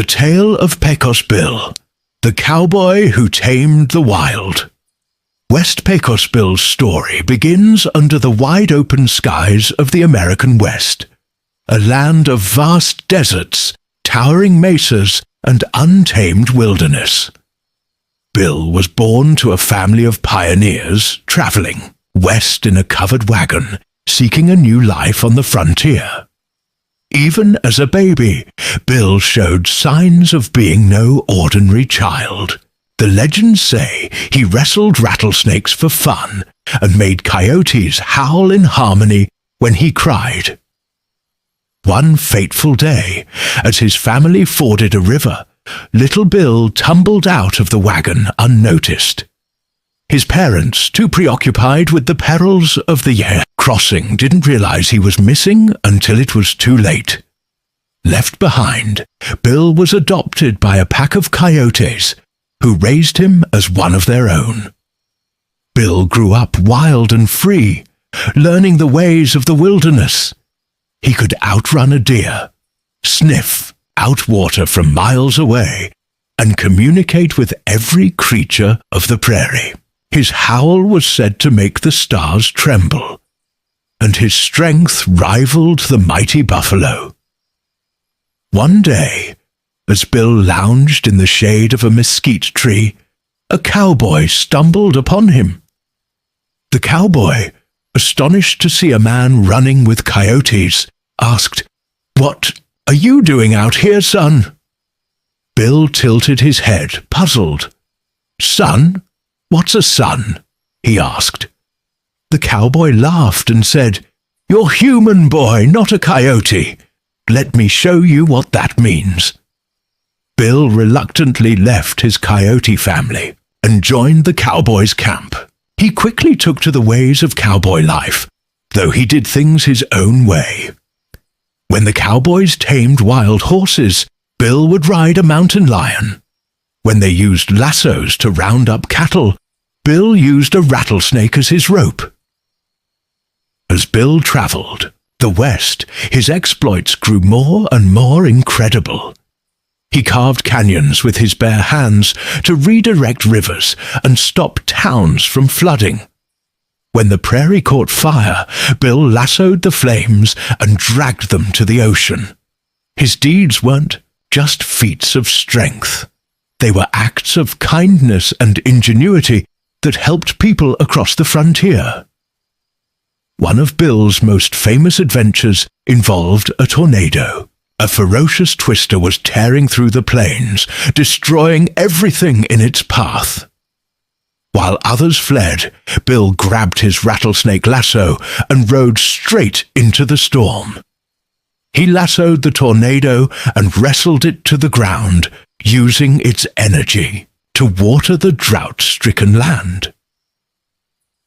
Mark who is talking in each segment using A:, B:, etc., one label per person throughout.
A: The Tale of Pecos Bill, the cowboy who tamed the wild. West Pecos Bill's story begins under the wide-open skies of the American West, a land of vast deserts, towering mesas, and untamed wilderness. Bill was born to a family of pioneers traveling west in a covered wagon, seeking a new life on the frontier. Even as a baby, Bill showed signs of being no ordinary child. The legends say he wrestled rattlesnakes for fun and made coyotes howl in harmony when he cried. One fateful day, as his family forded a river, little Bill tumbled out of the wagon unnoticed. His parents, too preoccupied with the perils of the crossing, didn't realize he was missing until it was too late. Left behind, Bill was adopted by a pack of coyotes who raised him as one of their own. Bill grew up wild and free, learning the ways of the wilderness. He could outrun a deer, sniff out water from miles away, and communicate with every creature of the prairie. His howl was said to make the stars tremble, and his strength rivaled the mighty buffalo. One day, as Bill lounged in the shade of a mesquite tree, a cowboy stumbled upon him. The cowboy, astonished to see a man running with coyotes, asked, "What are you doing out here, son?" Bill tilted his head, puzzled. "Son? What's a son?" he asked. The cowboy laughed and said, "You're human, boy, not a coyote. Let me show you what that means." Bill reluctantly left his coyote family and joined the cowboy's camp. He quickly took to the ways of cowboy life, though he did things his own way. When the cowboys tamed wild horses, Bill would ride a mountain lion. When they used lassos to round up cattle, Bill used a rattlesnake as his rope. As Bill traveled the West, his exploits grew more and more incredible. He carved canyons with his bare hands to redirect rivers and stop towns from flooding. When the prairie caught fire, Bill lassoed the flames and dragged them to the ocean. His deeds weren't just feats of strength. They were acts of kindness and ingenuity that helped people across the frontier. One of Bill's most famous adventures involved a tornado. A ferocious twister was tearing through the plains, destroying everything in its path. While others fled, Bill grabbed his rattlesnake lasso and rode straight into the storm. He lassoed the tornado and wrestled it to the ground, using its energy to water the drought-stricken land.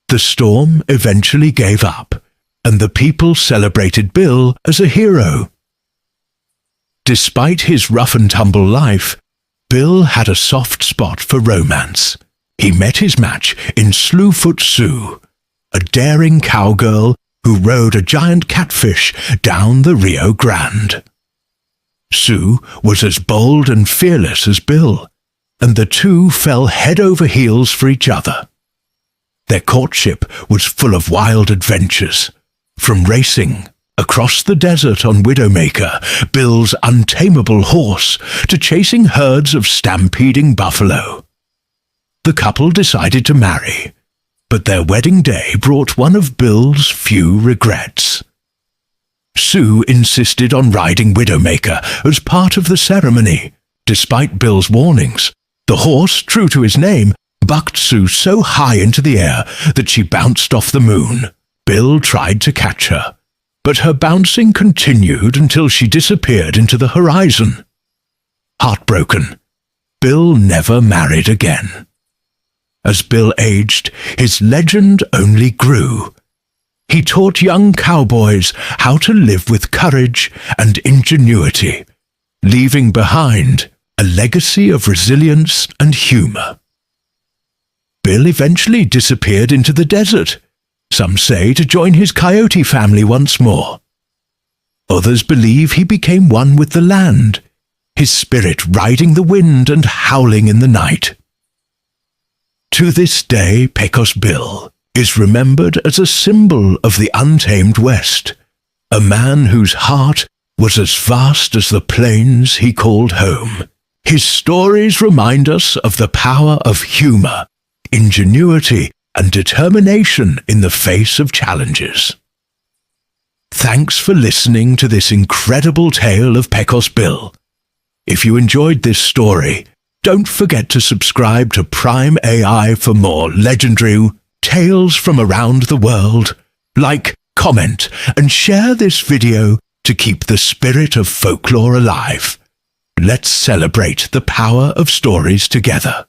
A: The storm eventually gave up, and the people celebrated Bill as a hero. Despite his rough-and-tumble life, Bill had a soft spot for romance. He met his match in Slue-Foot Sue, a daring cowgirl who rode a giant catfish down the Rio Grande. Sue was as bold and fearless as Bill, and the two fell head over heels for each other. Their courtship was full of wild adventures, from racing across the desert on Widowmaker, Bill's untamable horse, to chasing herds of stampeding buffalo. The couple decided to marry, but their wedding day brought one of Bill's few regrets. Sue insisted on riding Widowmaker as part of the ceremony. Despite Bill's warnings, the horse, true to his name, bucked Sue so high into the air that she bounced off the moon. Bill tried to catch her, but her bouncing continued until she disappeared into the horizon. Heartbroken, Bill never married again. As Bill aged, his legend only grew. He taught young cowboys how to live with courage and ingenuity, leaving behind a legacy of resilience and humor. Bill eventually disappeared into the desert, some say to join his coyote family once more. Others believe he became one with the land. his spirit riding the wind and howling in the night. To this day, Pecos Bill is remembered as a symbol of the untamed West, a man whose heart was as vast as the plains he called home. His stories remind us of the power of humor, ingenuity, and determination in the face of challenges. Thanks for listening to this incredible tale of Pecos Bill. If you enjoyed this story, don't forget to subscribe to Prime AI for more legendary tales from around the world. Like, comment, and share this video to keep the spirit of folklore alive. Let's celebrate the power of stories together.